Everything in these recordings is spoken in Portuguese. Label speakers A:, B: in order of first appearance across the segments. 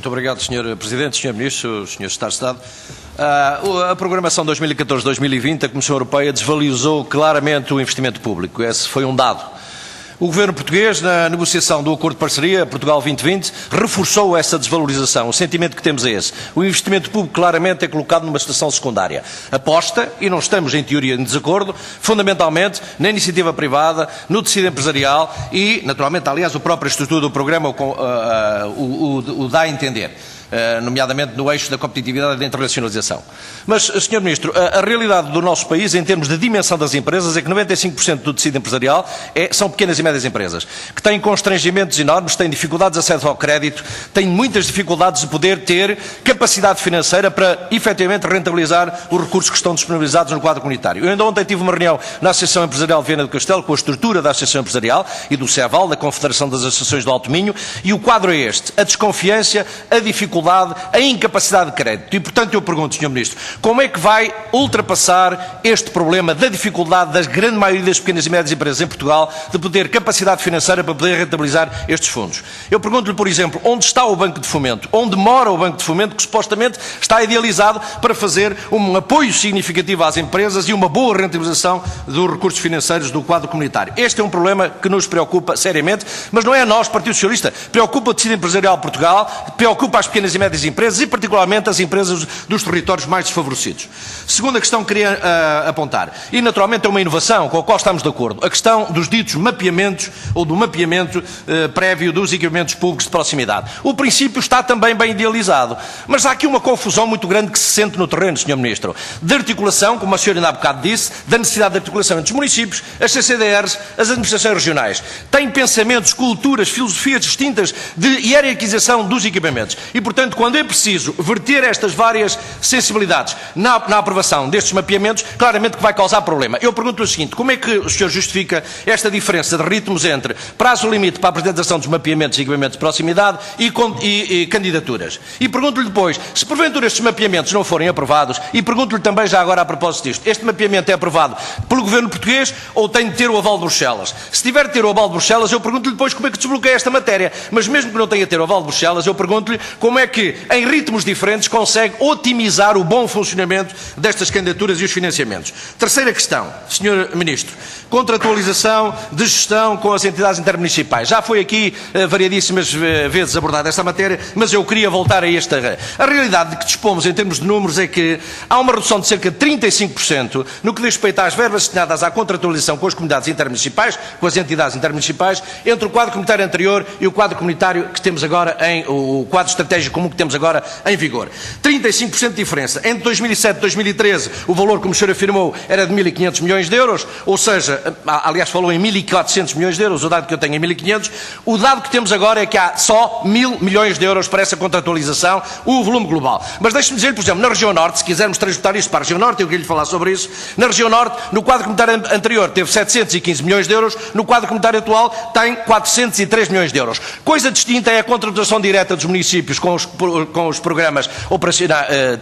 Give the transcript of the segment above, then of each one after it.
A: Muito obrigado, Sr. Presidente, Sr. Ministro, Sr. Secretário de Estado. A programação 2014-2020, a Comissão Europeia desvalorizou claramente o investimento público. Esse foi um dado. O Governo português, na negociação do Acordo de Parceria Portugal 2020, reforçou essa desvalorização. O sentimento que temos é esse. O investimento público claramente é colocado numa situação secundária. Aposta, e não estamos em teoria em desacordo, fundamentalmente na iniciativa privada, no tecido empresarial e, naturalmente, aliás, a própria estrutura do programa o dá a entender. Nomeadamente no eixo da competitividade e da internacionalização. Mas, Sr. Ministro, a realidade do nosso país, em termos de dimensão das empresas, é que 95% do tecido empresarial são pequenas e médias empresas, que têm constrangimentos enormes, têm dificuldades de acesso ao crédito, têm muitas dificuldades de poder ter capacidade financeira para, efetivamente, rentabilizar os recursos que estão disponibilizados no quadro comunitário. Eu ainda ontem tive uma reunião na Associação Empresarial de Viana do Castelo, com a estrutura da Associação Empresarial e do CEVAL, da Confederação das Associações do Alto Minho, e o quadro é este: a desconfiança, a dificuldade, a incapacidade de crédito. E, portanto, eu pergunto, Sr. Ministro, como é que vai ultrapassar este problema da dificuldade da grande maioria das pequenas e médias empresas em Portugal de poder capacidade financeira para poder rentabilizar estes fundos? Eu pergunto-lhe, por exemplo, onde está o Banco de Fomento? Onde mora o Banco de Fomento, que supostamente está idealizado para fazer um apoio significativo às empresas e uma boa rentabilização dos recursos financeiros do quadro comunitário? Este é um problema que nos preocupa seriamente, mas não é a nós, Partido Socialista. Preocupa o tecido empresarial de Portugal, preocupa as pequenas e médias empresas e, particularmente, as empresas dos territórios mais desfavorecidos. Segunda questão que queria apontar, e naturalmente é uma inovação com a qual estamos de acordo, a questão dos ditos mapeamentos ou do mapeamento prévio dos equipamentos públicos de proximidade. O princípio está também bem idealizado, mas há aqui uma confusão muito grande que se sente no terreno, Sr. Ministro, de articulação, como a senhora ainda há bocado disse, da necessidade de articulação entre os municípios, as CCDRs, as administrações regionais. Tem pensamentos, culturas, filosofias distintas de hierarquização dos equipamentos e, portanto, quando é preciso verter estas várias sensibilidades na aprovação destes mapeamentos, claramente que vai causar problema. Eu pergunto-lhe o seguinte: como é que o senhor justifica esta diferença de ritmos entre prazo limite para a apresentação dos mapeamentos e equipamentos de proximidade e candidaturas? E pergunto-lhe depois, se porventura estes mapeamentos não forem aprovados, e pergunto-lhe também já agora a propósito disto, este mapeamento é aprovado pelo Governo português ou tem de ter o aval de Bruxelas? Se tiver de ter o aval de Bruxelas, eu pergunto-lhe depois como é que desbloqueia esta matéria. Mas mesmo que não tenha de ter o aval de Bruxelas, eu pergunto-lhe como é que, em ritmos diferentes, consegue otimizar o bom funcionamento destas candidaturas e os financiamentos. Terceira questão, Sr. Ministro, contratualização de gestão com as entidades intermunicipais. Já foi aqui variadíssimas vezes abordada esta matéria, mas eu queria voltar a esta. A realidade de que dispomos em termos de números é que há uma redução de cerca de 35% no que diz respeito às verbas destinadas à contratualização com as comunidades intermunicipais, com as entidades intermunicipais, entre o quadro comunitário anterior e o quadro comunitário que temos agora o quadro estratégico comum que temos agora em vigor. 35% de diferença. Entre 2007 e 2013, o valor, como o senhor afirmou, era de 1.500 milhões de euros, ou seja, aliás, falou em 1.400 milhões de euros, o dado que eu tenho é 1.500. O dado que temos agora é que há só 1.000 milhões de euros para essa contratualização, o volume global. Mas deixe-me dizer, por exemplo, na região norte, se quisermos transbotar isto para a região norte, eu queria lhe falar sobre isso, na região norte, no quadro comunitário anterior, teve 715 milhões de euros, no quadro comunitário atual tem 403 milhões de euros. Coisa distinta é a contratação direta dos municípios com os programas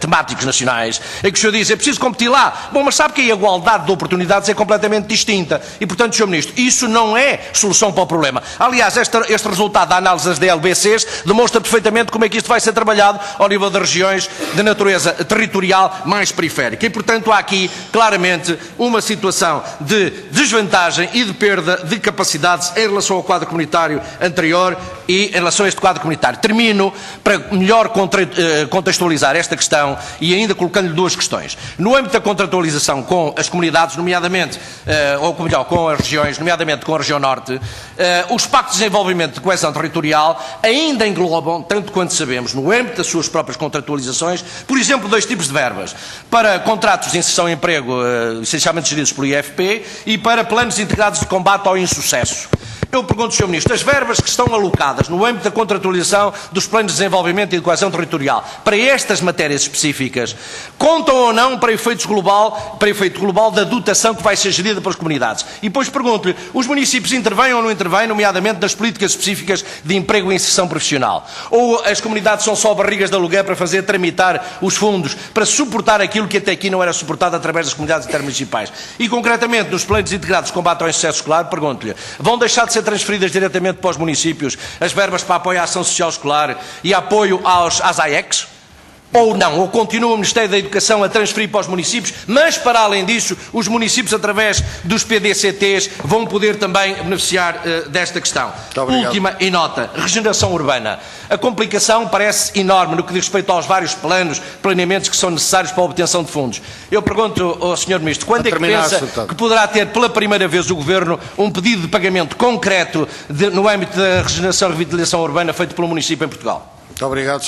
A: temáticos nacionais, é que o senhor diz, é preciso competir lá. Bom, mas sabe que a igualdade de oportunidades é completamente distinta. E, portanto, Sr. Ministro, isso não é solução para o problema. Aliás, este resultado da análise das DLBCs demonstra perfeitamente como é que isto vai ser trabalhado ao nível das regiões de natureza territorial mais periférica. E, portanto, há aqui, claramente, uma situação de desvantagem e de perda de capacidades em relação ao quadro comunitário anterior e em relação a este quadro comunitário. Termino para melhor contextualizar esta questão e ainda colocando-lhe duas questões. No âmbito da contratualização com as comunidades, nomeadamente, ou melhor, com as regiões, nomeadamente com a região norte, os pactos de desenvolvimento de coesão territorial ainda englobam, tanto quanto sabemos, no âmbito das suas próprias contratualizações, por exemplo, dois tipos de verbas: para contratos de inserção em emprego, essencialmente geridos pelo IFP, e para planos integrados de combate ao insucesso. Eu pergunto, Sr. Ministro, as verbas que estão alocadas no âmbito da contratualização dos planos de desenvolvimento e de coesão territorial para estas matérias específicas contam ou não para efeito global da dotação que vai ser gerida pelas comunidades? E depois pergunto-lhe, os municípios intervêm ou não intervêm, nomeadamente nas políticas específicas de emprego e inserção profissional? Ou as comunidades são só barrigas de aluguer para fazer tramitar os fundos, para suportar aquilo que até aqui não era suportado através das comunidades intermunicipais? E concretamente, nos planos integrados de combate ao insucesso escolar, pergunto-lhe, vão deixar de ser ser transferidas diretamente para os municípios as verbas para apoio à ação social escolar e apoio às AECs? Ou não? Ou continua o Ministério da Educação a transferir para os municípios, mas para além disso, os municípios através dos PDCTs vão poder também beneficiar desta questão. Última e nota, regeneração urbana. A complicação parece enorme no que diz respeito aos vários planeamentos que são necessários para a obtenção de fundos. Eu pergunto ao Sr. Ministro, quando é que pensa que poderá ter pela primeira vez o Governo um pedido de pagamento concreto no âmbito da regeneração e revitalização urbana feito pelo município em Portugal?
B: Muito obrigado.